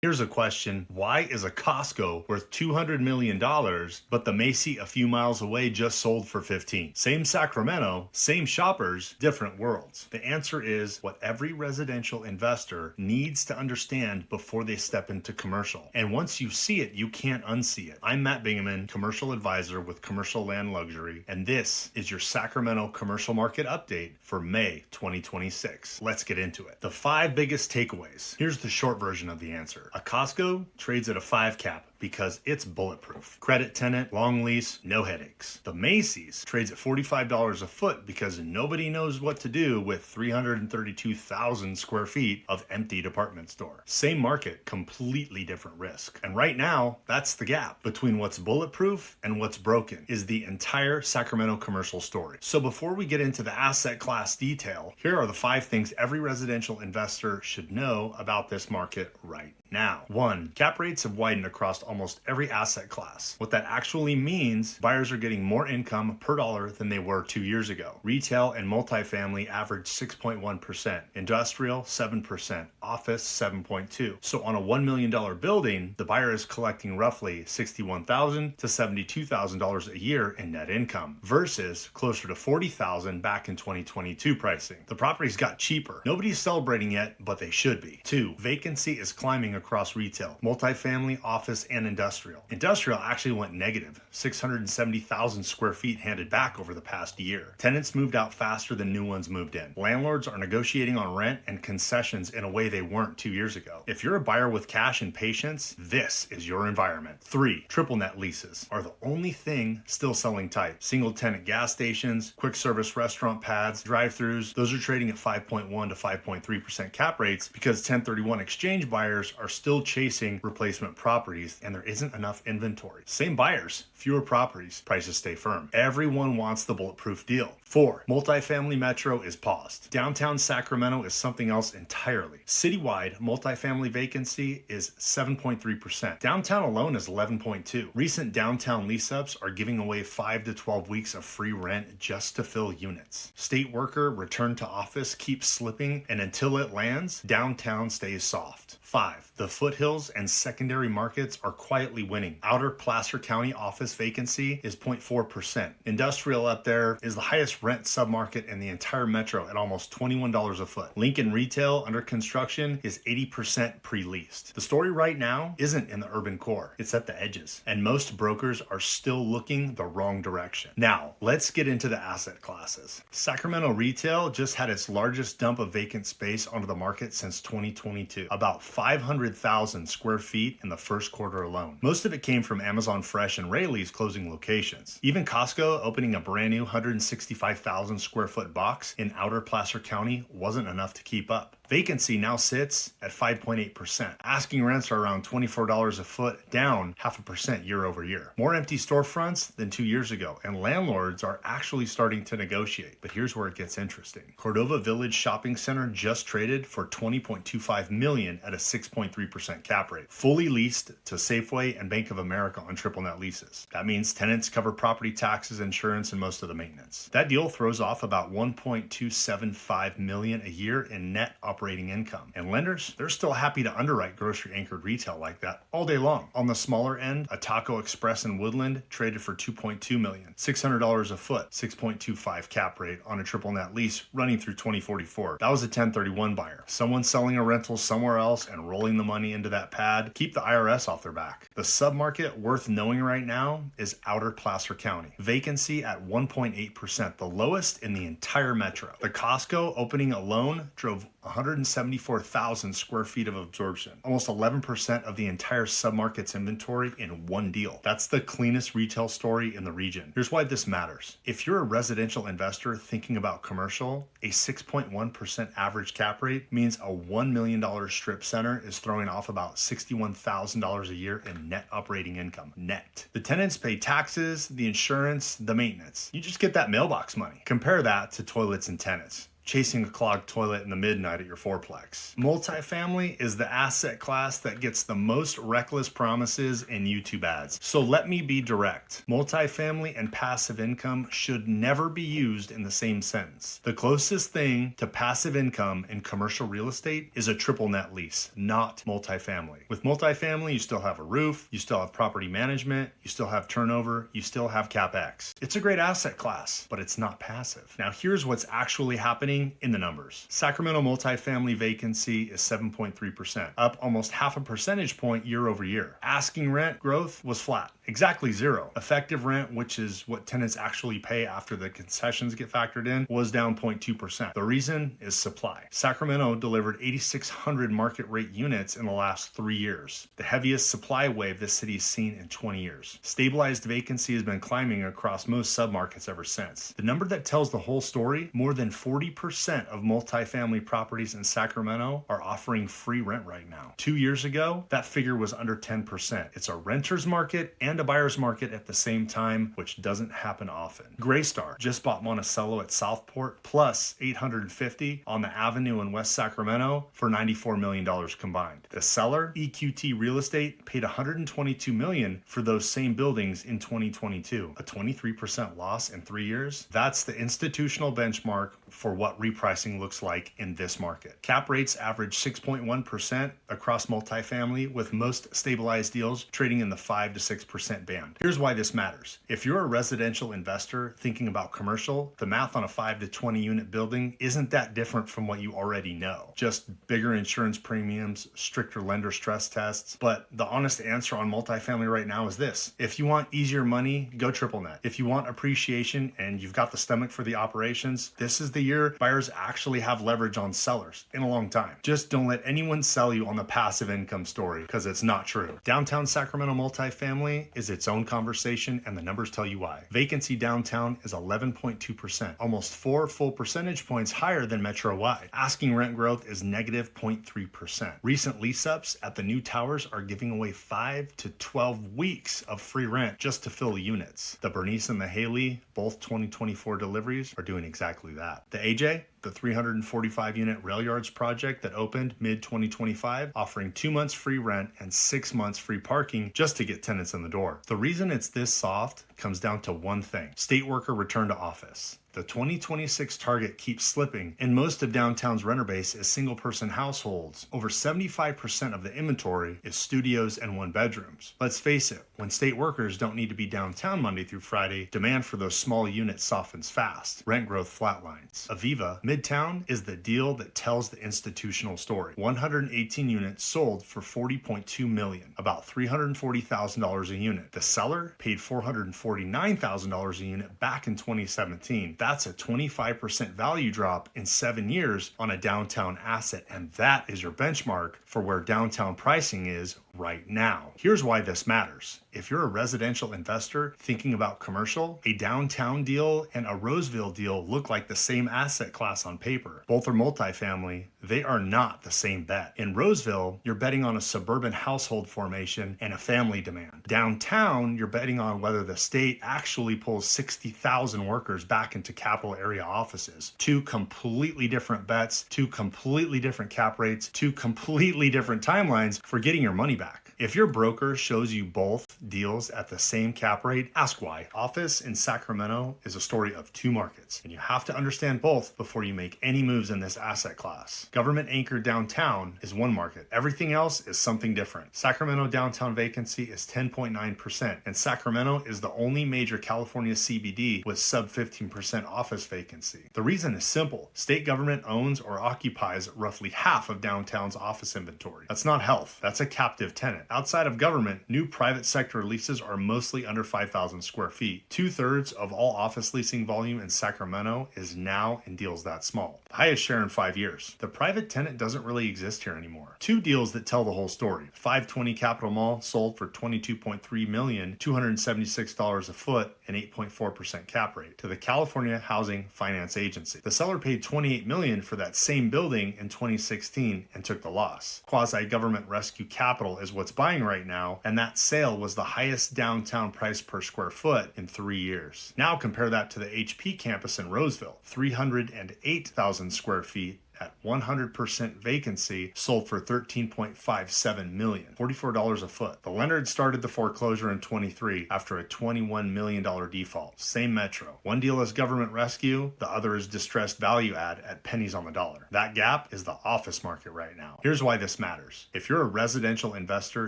Here's a question. Why is a Costco worth $200 million, but the Macy a few miles away just sold for 15? Same Sacramento, same shoppers, different worlds. The answer is what every residential investor needs to understand before they step into commercial. And once you see it, you can't unsee it. I'm Matt Bingaman, commercial advisor with Commercial Land Luxury, and this is your Sacramento commercial market update for May 2026. Let's get into it. The 5 biggest takeaways. Here's the short version of the answer. A Costco trades at a 5 cap because it's bulletproof. Credit tenant, long lease, no headaches. The Macy's trades at $45 a foot because nobody knows what to do with 332,000 square feet of empty department store. Same market, completely different risk. And right now, that's the gap between what's bulletproof and what's broken is the entire Sacramento commercial story. So before we get into the asset class detail, here are the 5 things every residential investor should know about this market right now. 1, cap rates have widened across almost every asset class. What that actually means, buyers are getting more income per dollar than they were 2 years ago. Retail and multifamily averaged 6.1%, industrial 7%, office 7.2%. So on a $1 million building, the buyer is collecting roughly $61,000 to $72,000 a year in net income versus closer to $40,000 back in 2022 pricing. The properties got cheaper. Nobody's celebrating yet, but they should be. 2, vacancy is climbing across retail, multifamily, office, and industrial. Industrial actually went negative, 670,000 square feet handed back over the past year. Tenants moved out faster than new ones moved in. Landlords are negotiating on rent and concessions in a way they weren't 2 years ago. If you're a buyer with cash and patience, this is your environment. 3, triple net leases are the only thing still selling tight. Single tenant gas stations, quick service restaurant pads, drive-throughs, those are trading at 5.1 to 5.3% cap rates because 1031 exchange buyers are still chasing replacement properties and there isn't enough inventory. Same buyers, fewer properties, prices stay firm. Everyone wants the bulletproof deal. 4, multifamily metro is paused. Downtown Sacramento is something else entirely. Citywide, multifamily vacancy is 7.3%. Downtown alone is 11.2%. Recent downtown lease-ups are giving away 5 to 12 weeks of free rent just to fill units. State worker return to office keeps slipping, and until it lands, downtown stays soft. 5, the foothills and secondary markets are quietly winning. Outer Placer County office vacancy is 0.4%. Industrial up there is the highest rent submarket in the entire metro at almost $21 a foot. Lincoln retail under construction is 80% pre-leased. The story right now isn't in the urban core, it's at the edges. And most brokers are still looking the wrong direction. Now, let's get into the asset classes. Sacramento retail just had its largest dump of vacant space onto the market since 2022. About 500,000 square feet in the first quarter alone. Most of it came from Amazon Fresh and Rayleigh's closing locations. Even Costco opening a brand new 165,000 square foot box in Outer Placer County wasn't enough to keep up. Vacancy now sits at 5.8%. Asking rents are around $24 a foot, down 0.5% year over year. More empty storefronts than 2 years ago, and landlords are actually starting to negotiate. But here's where it gets interesting. Cordova Village Shopping Center just traded for $20.25 million at a 6.3% cap rate, fully leased to Safeway and Bank of America on triple net leases. That means tenants cover property taxes, insurance, and most of the maintenance. That deal throws off about $1.275 million a year in net operating income. And lenders, they're still happy to underwrite grocery anchored retail like that all day long. On the smaller end, a Taco Express in Woodland traded for $2.2 million, $600 a foot, 6.25 cap rate on a triple net lease running through 2044. That was a 1031 buyer. Someone selling a rental somewhere else and rolling the money into that pad, keep the IRS off their back. The submarket worth knowing right now is Outer Placer County. Vacancy at 1.8%, the lowest in the entire metro. The Costco opening alone drove 174,000 square feet of absorption, almost 11% of the entire submarket's inventory in one deal. That's the cleanest retail story in the region. Here's why this matters. If you're a residential investor thinking about commercial, a 6.1% average cap rate means a $1 million strip center is throwing off about $61,000 a year in net operating income. Net. The tenants pay taxes, the insurance, the maintenance. You just get that mailbox money. Compare that to toilets and tenants. chasing a clogged toilet in the midnight at your fourplex. Multifamily is the asset class that gets the most reckless promises in YouTube ads. So let me be direct. Multifamily and passive income should never be used in the same sentence. The closest thing to passive income in commercial real estate is a triple net lease, not multifamily. With multifamily, you still have a roof, you still have property management, you still have turnover, you still have CapEx. It's a great asset class, but it's not passive. Now here's what's actually happening in the numbers. Sacramento multifamily vacancy is 7.3%, up almost half a percentage point year over year. Asking rent growth was flat, exactly zero. Effective rent, which is what tenants actually pay after the concessions get factored in, was down 0.2%. The reason is supply. Sacramento delivered 8,600 market rate units in the last 3 years, the heaviest supply wave this city has seen in 20 years. Stabilized vacancy has been climbing across most submarkets ever since. The number that tells the whole story, more than 40% of multifamily properties in Sacramento are offering free rent right now. 2 years ago, that figure was under 10%. It's a renter's market and a buyer's market at the same time, which doesn't happen often. Greystar just bought Monticello at Southport plus 850 on the Avenue in West Sacramento for $94 million combined. The seller, EQT Real Estate, paid $122 million for those same buildings in 2022. A 23% loss in 3 years? That's the institutional benchmark for what repricing looks like in this market. Cap rates average 6.1% across multifamily, with most stabilized deals trading in the 5 to 6% band. Here's why this matters. If you're a residential investor thinking about commercial, the math on a 5 to 20 unit building isn't that different from what you already know. Just bigger insurance premiums, stricter lender stress tests. But the honest answer on multifamily right now is this. If you want easier money, go triple net. If you want appreciation and you've got the stomach for the operations, this is the year buyers actually have leverage on sellers in a long time. Just don't let anyone sell you on the passive income story, because it's not true. Downtown Sacramento multifamily is its own conversation, and the numbers tell you why. Vacancy downtown is 11.2%, almost 4 full percentage points higher than metro-wide. Asking rent growth is negative 0.3%. Recent lease-ups at the new towers are giving away 5 to 12 weeks of free rent just to fill the units. The Bernice and the Haley, both 2024 deliveries, are doing exactly that. The AJ, the 345 unit rail yards project that opened mid-2025, offering 2 months free rent and 6 months free parking just to get tenants in the door. The reason it's this soft comes down to one thing: state worker return to office. The 2026 target keeps slipping, and most of downtown's renter base is single-person households. Over 75% of the inventory is studios and one-bedrooms. Let's face it, when state workers don't need to be downtown Monday through Friday, demand for those small units softens fast. Rent growth flatlines. Aviva, Midtown, is the deal that tells the institutional story. 118 units sold for $40.2 million, about $340,000 a unit. The seller paid $449,000 a unit back in 2017. That's a 25% value drop in 7 years on a downtown asset, and that is your benchmark for where downtown pricing is right now. Here's why this matters. If you're a residential investor thinking about commercial, a downtown deal and a Roseville deal look like the same asset class on paper. Both are multifamily. They are not the same bet. In Roseville, you're betting on a suburban household formation and a family demand. Downtown, you're betting on whether the state actually pulls 60,000 workers back into capital area offices. Two completely different bets, two completely different cap rates, two completely different timelines for getting your money back. If your broker shows you both deals at the same cap rate, ask why. Office in Sacramento is a story of two markets, and you have to understand both before you make any moves in this asset class. Government anchored downtown is one market. Everything else is something different. Sacramento downtown vacancy is 10.9%, and Sacramento is the only major California CBD with sub 15% office vacancy. The reason is simple. State government owns or occupies roughly half of downtown's office inventory. That's not health. That's a captive tenant. Outside of government, new private sector leases are mostly under 5,000 square feet. 2/3 of all office leasing volume in Sacramento is now in deals that small. The highest share in 5 years. The private tenant doesn't really exist here anymore. Two deals that tell the whole story. 520 Capitol Mall sold for $22.3 million, $276 a foot, and 8.4% cap rate to the California Housing Finance Agency. The seller paid $28 million for that same building in 2016 and took the loss. Quasi-government rescue capital is what's buying right now, and that sale was the highest downtown price per square foot in 3 years. Now compare that to the HP campus in Roseville, 308,000 square feet at 100% vacancy, sold for $13.57 million, $44 a foot. The lender had started the foreclosure in 23 after a $21 million default. Same metro. One deal is government rescue, the other is distressed value add at pennies on the dollar. That gap is the office market right now. Here's why this matters. If you're a residential investor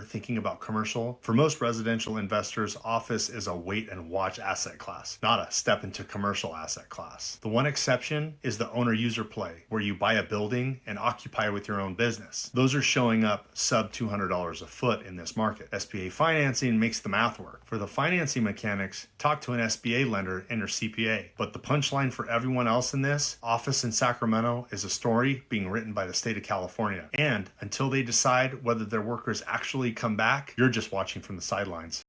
thinking about commercial, for most residential investors, office is a wait and watch asset class, not a step into commercial asset class. The one exception is the owner-user play, where you buy a building and occupy with your own business. Those are showing up sub $200 a foot in this market. SBA financing makes the math work. For the financing mechanics, talk to an SBA lender and your CPA. But the punchline for everyone else in this, office in Sacramento is a story being written by the state of California. And until they decide whether their workers actually come back, you're just watching from the sidelines.